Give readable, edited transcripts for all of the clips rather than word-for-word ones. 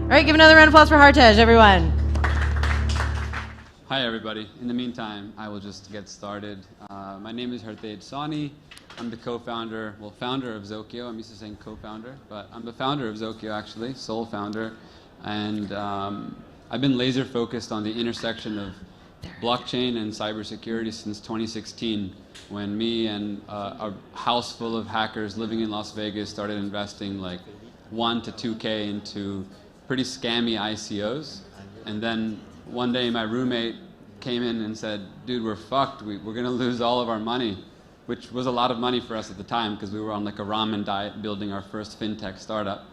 All right, give another round of applause for Hartej, everyone. Hi, everybody. In the meantime, I will just get started. My name is Hartej Sawhney. I'm the co-founder, well, founder of Zoko. I'm used to saying co-founder, but I'm the founder of Zoko, actually, sole founder. And I've been laser focused on the intersection of blockchain and cybersecurity since 2016, when me and a house full of hackers living in Las Vegas started investing like 1 to 2K into pretty scammy ICOs. And then one day my roommate came in and said, dude, we're fucked. We're going to lose all of our money, which was a lot of money for us at the time because we were on like a ramen diet building our first fintech startup.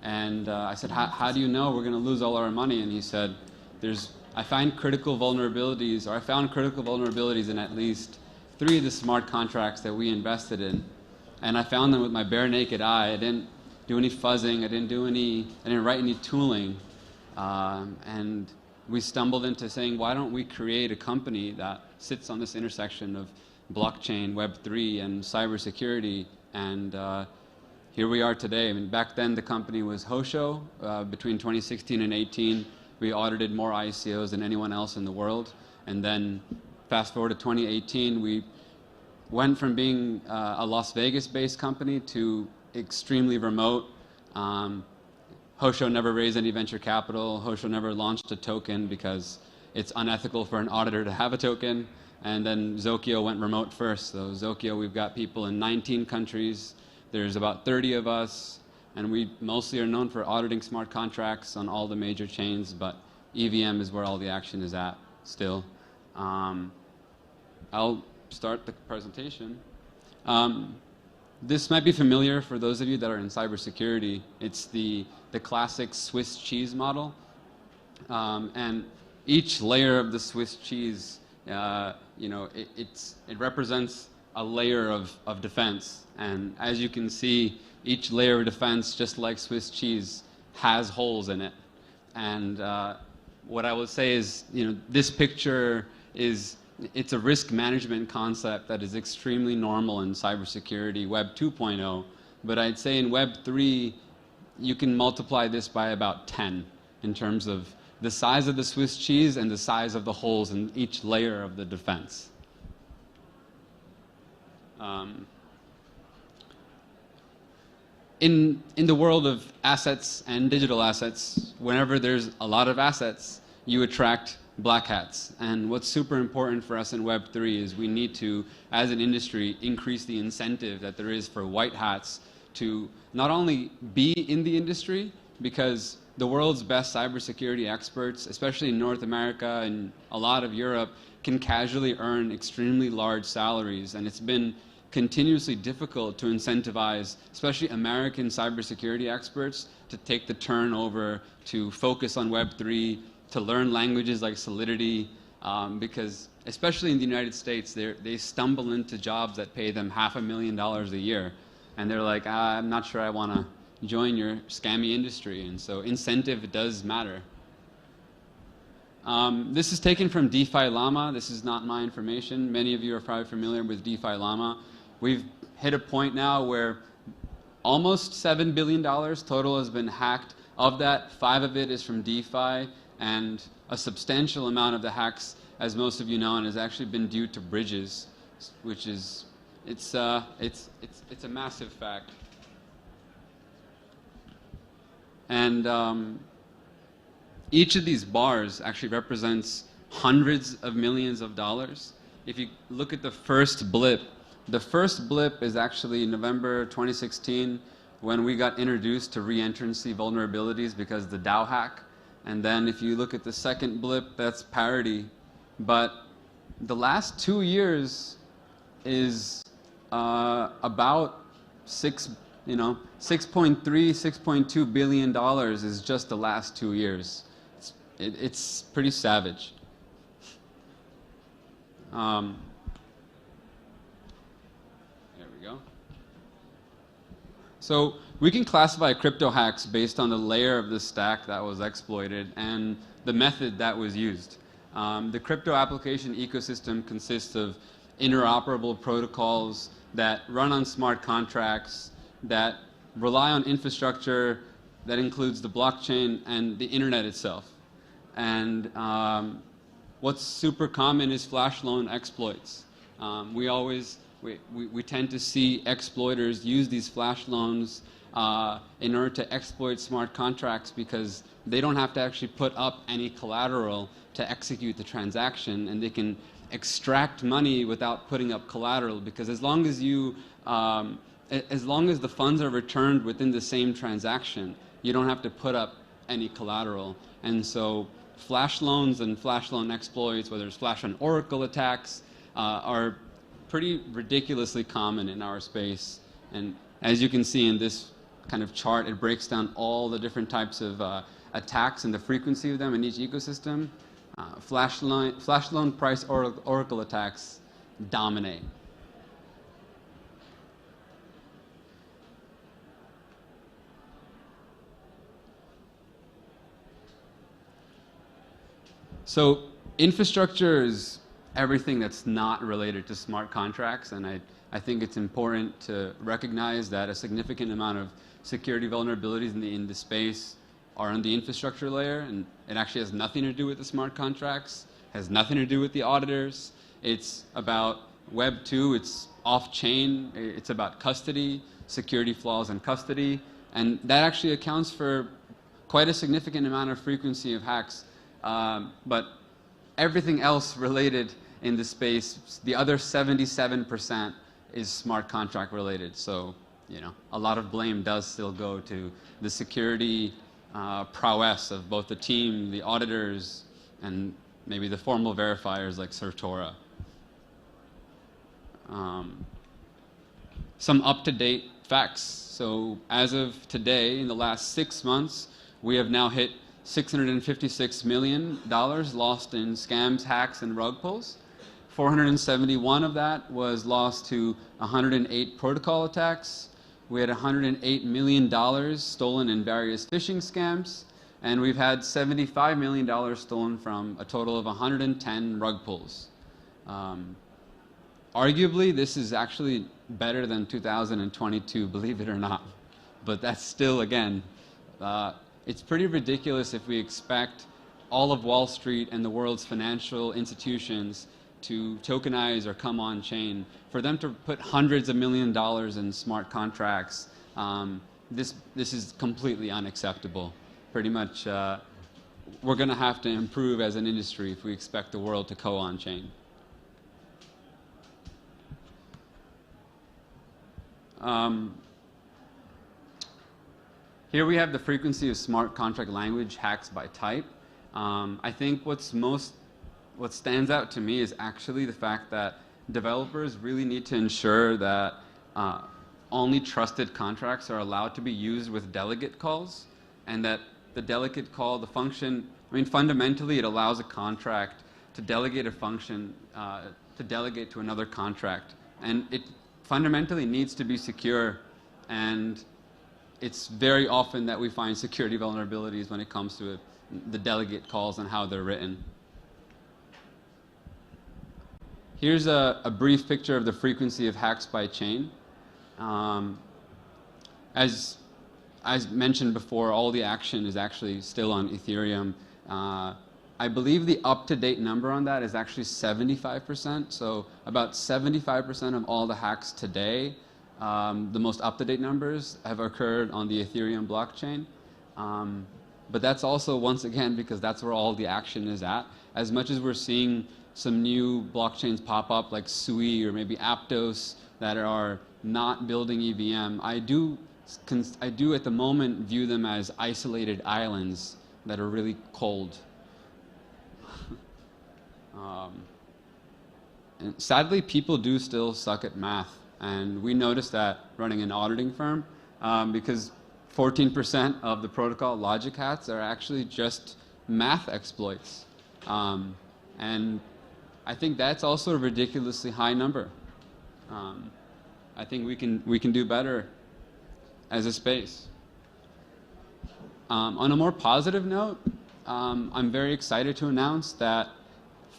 And I said, how do you know we're going to lose all our money? And he said, I found critical vulnerabilities in at least 3 of the smart contracts that we invested in. And I found them with my bare naked eye. I didn't do any fuzzing. I didn't write any tooling. And we stumbled into saying, why don't we create a company that sits on this intersection of blockchain, web3, and cybersecurity? And here we are today. I mean, back then the company was Hosho. Between 2016 and 18, we audited more ICOs than anyone else in the world. And then fast forward to 2018, we went from being a Las Vegas-based company to extremely remote. Hosho never raised any venture capital. Hosho never launched a token because it's unethical for an auditor to have a token. And then Zoko went remote first. So Zoko, we've got people in 19 countries. There's about 30 of us. And we mostly are known for auditing smart contracts on all the major chains, but EVM is where all the action is at still. I'll start the presentation. This might be familiar for those of you that are in cybersecurity. It's the classic Swiss cheese model. And each layer of the Swiss cheese, it represents a layer of defense. And as you can see, each layer of defense, just like Swiss cheese, has holes in it. And what I will say is, this picture it's a risk management concept that is extremely normal in cybersecurity, Web 2.0. But I'd say in Web 3, you can multiply this by about 10 in terms of the size of the Swiss cheese and the size of the holes in each layer of the defense. In the world of assets and digital assets, whenever there's a lot of assets, you attract black hats. And what's super important for us in Web3 is we need to, as an industry, increase the incentive that there is for white hats to not only be in the industry, because the world's best cybersecurity experts, especially in North America and a lot of Europe, can casually earn extremely large salaries. And it's been continuously difficult to incentivize, especially American cybersecurity experts, to take the turn over to focus on Web3, to learn languages like Solidity, because especially in the United States, they stumble into jobs that pay them $500,000 a year. And they're like, I'm not sure I want to join your scammy industry. And so incentive does matter. This is taken from DeFi Llama. This is not my information. Many of you are probably familiar with DeFi Llama. We've hit a point now where almost $7 billion total has been hacked. Of that, 5 of it is from DeFi, and a substantial amount of the hacks, as most of you know, has actually been due to bridges, which is it's a massive fact. And each of these bars actually represents hundreds of millions of dollars. If you look at the first blip is actually November 2016, when we got introduced to re-entrancy vulnerabilities because of the DAO hack. And then if you look at the second blip, that's parity. But the last 2 years is about $6.3, $6.2 billion is just the last 2 years. It's pretty savage. There we go. So we can classify crypto hacks based on the layer of the stack that was exploited and the method that was used. The crypto application ecosystem consists of interoperable protocols that run on smart contracts, that rely on infrastructure that includes the blockchain and the internet itself. And what's super common is flash loan exploits. We tend to see exploiters use these flash loans in order to exploit smart contracts because they don't have to actually put up any collateral to execute the transaction, and they can extract money without putting up collateral, because as long as the funds are returned within the same transaction, you don't have to put up any collateral. And so flash loans and flash loan exploits, whether it's flash on Oracle attacks, are pretty ridiculously common in our space. And as you can see in this kind of chart, it breaks down all the different types of attacks and the frequency of them in each ecosystem. Flash loan price Oracle attacks dominate. So infrastructure is everything that's not related to smart contracts, and I think it's important to recognize that a significant amount of security vulnerabilities in the space are on the infrastructure layer, and it actually has nothing to do with the smart contracts, has nothing to do with the auditors. It's about web2, it's off-chain, it's about custody, security flaws in custody, and that actually accounts for quite a significant amount of frequency of hacks. But everything else related in the space, the other 77% is smart contract related. So, you know, a lot of blame does still go to the security prowess of both the team, the auditors, and maybe the formal verifiers like Certora. Some up-to-date facts. So as of today, in the last 6 months, we have now hit $656 million lost in scams, hacks, and rug pulls. 471 of that was lost to 108 protocol attacks. We had $108 million stolen in various phishing scams, and we've had $75 million stolen from a total of 110 rug pulls. Arguably, this is actually better than 2022, believe it or not. But that's still, again, it's pretty ridiculous if we expect all of Wall Street and the world's financial institutions to tokenize or come on chain. For them to put hundreds of millions of dollars in smart contracts, this is completely unacceptable. Pretty much, we're going to have to improve as an industry if we expect the world to go on chain. Here we have the frequency of smart contract language hacks by type. I think what stands out to me is actually the fact that developers really need to ensure that only trusted contracts are allowed to be used with delegate calls, and that the delegate call, the function, I mean, fundamentally it allows a contract to delegate a function to delegate to another contract, and it fundamentally needs to be secure, and it's very often that we find security vulnerabilities when it comes to the delegate calls and how they're written. Here's a brief picture of the frequency of hacks by chain. As mentioned before, all the action is actually still on Ethereum. I believe the up-to-date number on that is actually 75%. So about 75% of all the hacks today, the most up-to-date numbers, have occurred on the Ethereum blockchain. But that's also, once again, because that's where all the action is at. As much as we're seeing some new blockchains pop up like Sui or maybe Aptos that are not building EVM, I do at the moment view them as isolated islands that are really cold. And sadly, people do still suck at math, and we noticed that running an auditing firm, because 14% of the protocol logic hats are actually just math exploits. And I think that's also a ridiculously high number. I think we can do better as a space. On a more positive note, I'm very excited to announce that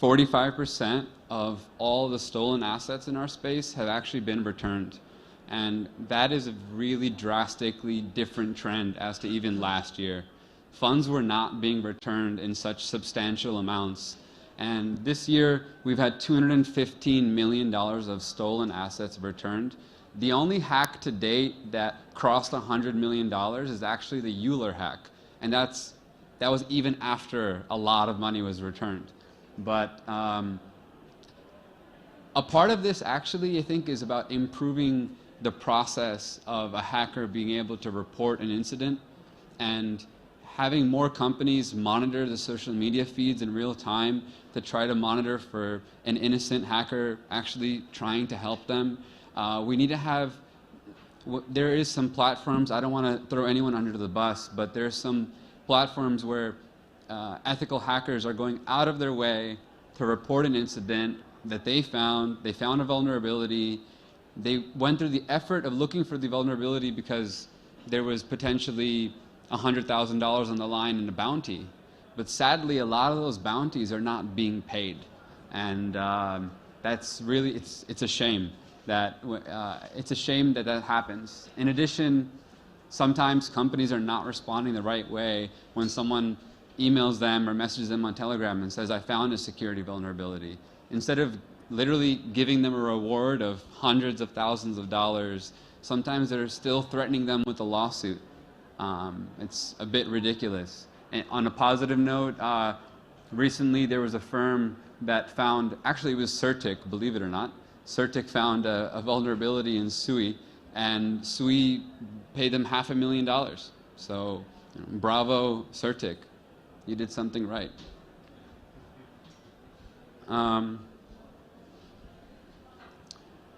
45% of all the stolen assets in our space have actually been returned. And that is a really drastically different trend as to even last year. Funds were not being returned in such substantial amounts. And this year, we've had $215 million of stolen assets returned. The only hack to date that crossed $100 million is actually the Euler hack. And that was even after a lot of money was returned. But a part of this actually, I think, is about improving the process of a hacker being able to report an incident and having more companies monitor the social media feeds in real time to try to monitor for an innocent hacker actually trying to help them. We need to have, there is some platforms, I don't want to throw anyone under the bus, but there's some platforms where ethical hackers are going out of their way to report an incident that they found a vulnerability. They went through the effort of looking for the vulnerability because there was potentially $100,000 on the line in a bounty. But sadly, a lot of those bounties are not being paid. And that's really, it's a shame that, that happens. In addition, sometimes companies are not responding the right way when someone emails them or messages them on Telegram and says, I found a security vulnerability. Instead of literally giving them a reward of hundreds of thousands of dollars, sometimes they're still threatening them with a lawsuit. It's a bit ridiculous. And on a positive note, recently there was a firm that found, actually it was Certic, believe it or not. Certic found a vulnerability in SUI, and SUI paid them $500,000. So, bravo, Certic. You did something right.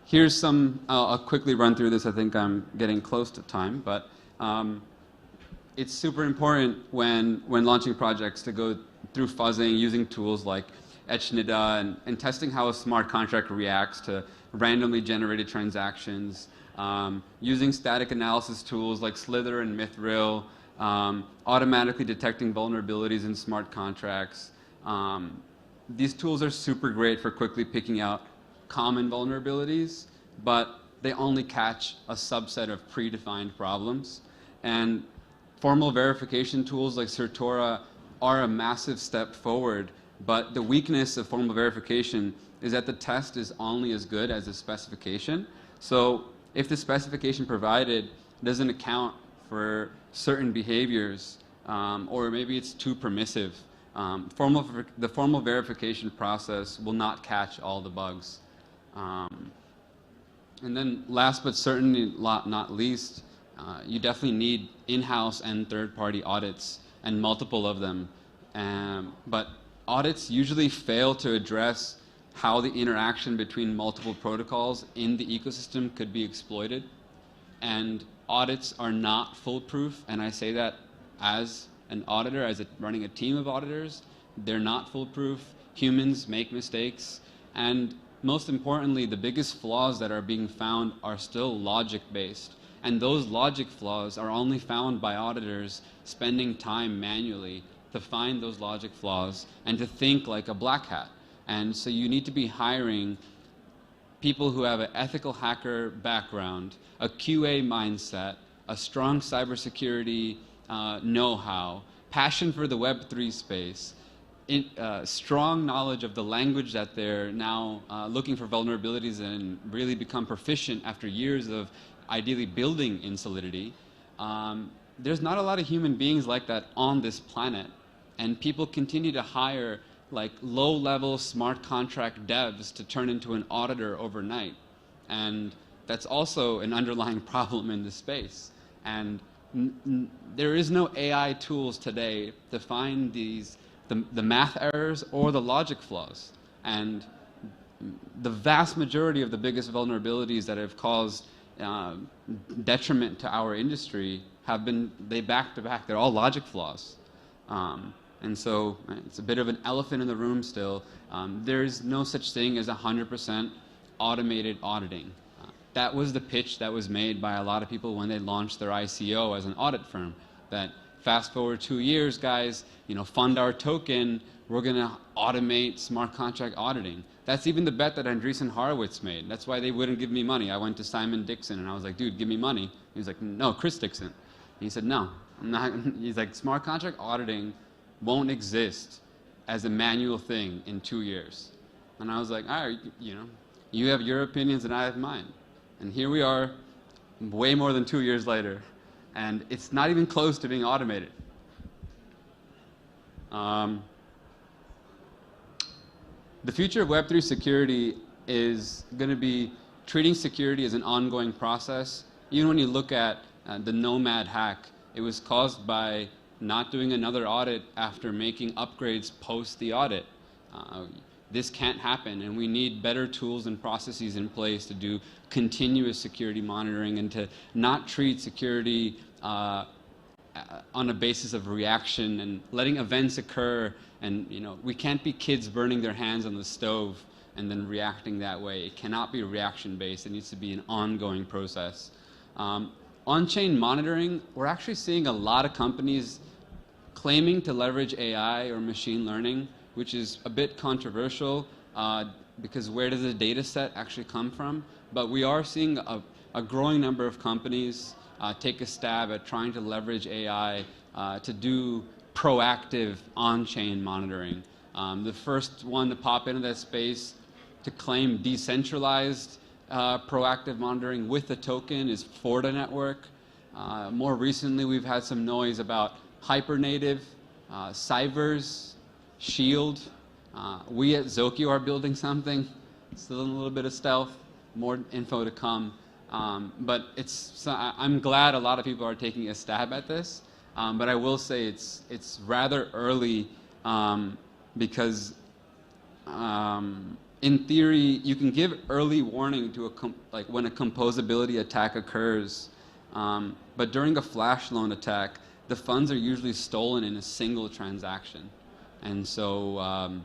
Here's some, I'll quickly run through this. I think I'm getting close to time, but it's super important when launching projects to go through fuzzing using tools like Etchnida and testing how a smart contract reacts to randomly generated transactions, using static analysis tools like Slither and Mithril, automatically detecting vulnerabilities in smart contracts. These tools are super great for quickly picking out common vulnerabilities, but they only catch a subset of predefined problems. And formal verification tools like Certora are a massive step forward, but the weakness of formal verification is that the test is only as good as the specification. So if the specification provided doesn't account for certain behaviors, or maybe it's too permissive, the formal verification process will not catch all the bugs. And then last but certainly not least, you definitely need in-house and third-party audits, and multiple of them. But audits usually fail to address how the interaction between multiple protocols in the ecosystem could be exploited. And audits are not foolproof, and I say that as an auditor, running a team of auditors. They're not foolproof. Humans make mistakes. And most importantly, the biggest flaws that are being found are still logic-based. And those logic flaws are only found by auditors spending time manually to find those logic flaws and to think like a black hat. And so you need to be hiring people who have an ethical hacker background, a QA mindset, a strong cybersecurity know-how, passion for the web3 space, strong knowledge of the language that they're now looking for vulnerabilities and really become proficient after years of ideally building in Solidity. There's not a lot of human beings like that on this planet, and people continue to hire like low-level smart contract devs to turn into an auditor overnight. And that's also an underlying problem in the space. And there is no AI tools today to find the math errors or the logic flaws. And the vast majority of the biggest vulnerabilities that have caused detriment to our industry have been, they back to back, they're all logic flaws. And so it's a bit of an elephant in the room still. There's no such thing as 100% automated auditing. That was the pitch that was made by a lot of people when they launched their ICO as an audit firm, that fast forward 2 years, guys, fund our token, we're going to automate smart contract auditing. That's even the bet that Andreessen Horowitz made. That's why they wouldn't give me money. I went to Simon Dixon and I was like, dude, give me money. He was like, no, Chris Dixon. And he said, no, I'm not. He's like, smart contract auditing won't exist as a manual thing in 2 years. And I was like, all right, you have your opinions and I have mine. And here we are, way more than 2 years later, and it's not even close to being automated. The future of Web3 security is going to be treating security as an ongoing process. Even when you look at the Nomad hack, it was caused by not doing another audit after making upgrades post the audit. This can't happen, and we need better tools and processes in place to do continuous security monitoring and to not treat security on a basis of reaction and letting events occur. And we can't be kids burning their hands on the stove and then reacting that way. It cannot be reaction-based. It needs to be an ongoing process. On-chain monitoring, we're actually seeing a lot of companies claiming to leverage AI or machine learning, which is a bit controversial because where does the data set actually come from? But we are seeing a growing number of companies take a stab at trying to leverage AI to do proactive on-chain monitoring. The first one to pop into that space to claim decentralized proactive monitoring with a token is Forda Network. More recently, we've had some noise about Hypernative, Cybers, Shield. We at Zoko are building something. Still in a little bit of stealth. More info to come. But I'm glad a lot of people are taking a stab at this. But I will say it's rather early because in theory you can give early warning to when a composability attack occurs. But during a flash loan attack, the funds are usually stolen in a single transaction. And so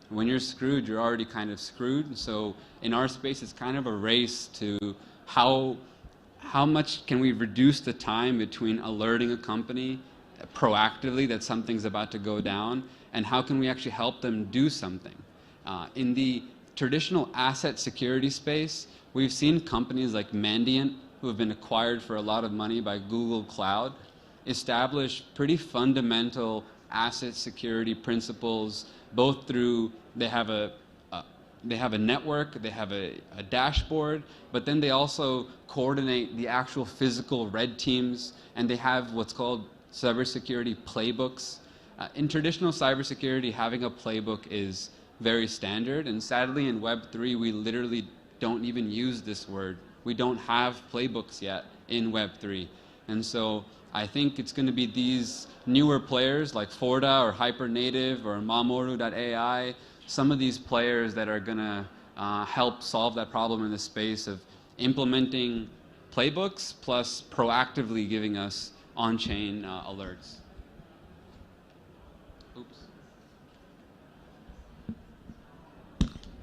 when you're screwed, you're already kind of screwed. So in our space, it's kind of a race to how much can we reduce the time between alerting a company proactively that something's about to go down, and how can we actually help them do something? In the traditional asset security space, we've seen companies like Mandiant, who have been acquired for a lot of money by Google Cloud, establish pretty fundamental asset security principles, both through they have a network, they have a dashboard, but then they also coordinate the actual physical red teams, and they have what's called cybersecurity playbooks. In traditional cybersecurity, having a playbook is very standard, and sadly in Web3 we literally don't even use this word. We don't have playbooks yet in Web3. And so I think it's going to be these newer players like Forda or Hypernative or Mamoru.ai, some of these players that are going to help solve that problem in the space of implementing playbooks plus proactively giving us on-chain alerts. Oops.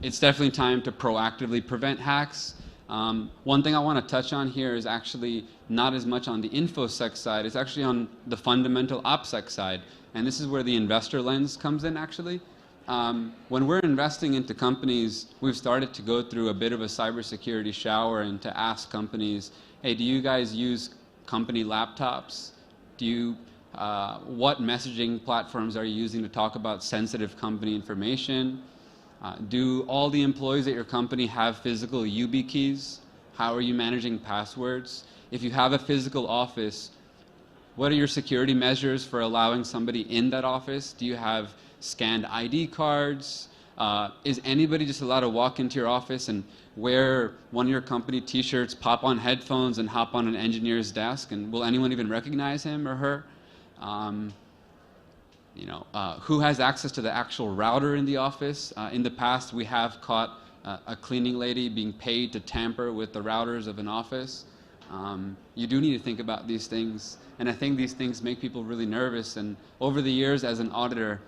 It's definitely time to proactively prevent hacks. One thing I want to touch on here is actually not as much on the InfoSec side, it's actually on the fundamental OPSEC side. And this is where the investor lens comes in actually. When we're investing into companies, we've started to go through a bit of a cybersecurity shower and to ask companies, hey, do you guys use company laptops? What messaging platforms are you using to talk about sensitive company information? Do all the employees at your company have physical YubiKeys? How are you managing passwords? If you have a physical office, what are your security measures for allowing somebody in that office? Do you have scanned ID cards? Is anybody just allowed to walk into your office and wear one of your company t-shirts, pop on headphones, and hop on an engineer's desk? And will anyone even recognize him or her? Who has access to the actual router in the office? In the past, we have caught a cleaning lady being paid to tamper with the routers of an office. You do need to think about these things, and I think these things make people really nervous. And over the years, as an auditor,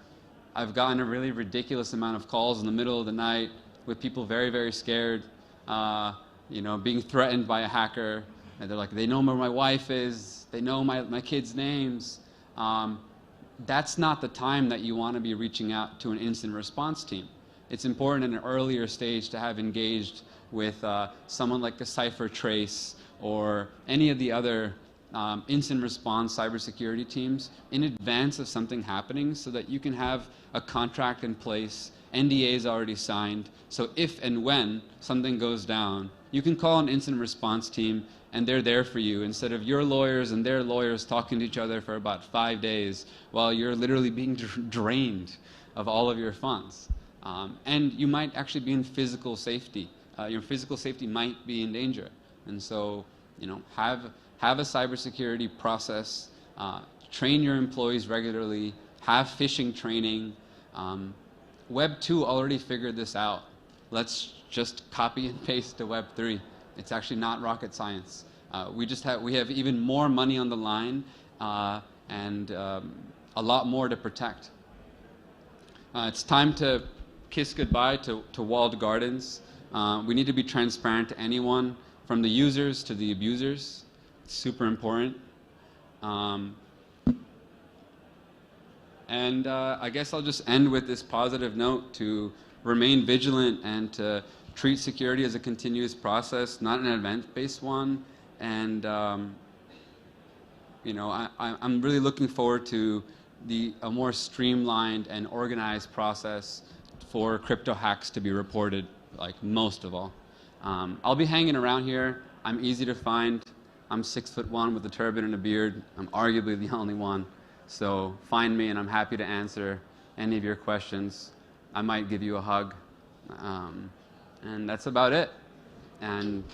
I've gotten a really ridiculous amount of calls in the middle of the night with people very, very scared, being threatened by a hacker. And they're like, they know where my wife is, they know my kids' names. that's not the time that you want to be reaching out to an incident response team. It's important in an earlier stage to have engaged with someone like a CipherTrace or any of the other incident response cybersecurity teams in advance of something happening, so that you can have a contract in place, NDAs already signed, so if and when something goes down, you can call an incident response team and they're there for you, instead of your lawyers and their lawyers talking to each other for about 5 days while you're literally being drained of all of your funds. And you might actually be in physical safety. Your physical safety might be in danger. And so, have a cybersecurity process, train your employees regularly, have phishing training. Web2 already figured this out. Let's just copy and paste to Web3. It's actually not rocket science. We have even more money on the line and a lot more to protect. It's time to kiss goodbye to walled gardens. We need to be transparent to anyone, from the users to the abusers. It's super important. And I guess I'll just end with this positive note to remain vigilant and to treat security as a continuous process, not an event-based one. And I'm really looking forward to a more streamlined and organized process for crypto hacks to be reported, like most of all. I'll be hanging around here. I'm easy to find. I'm 6'1" with a turban and a beard. I'm arguably the only one. So find me and I'm happy to answer any of your questions. I might give you a hug. And that's about it. And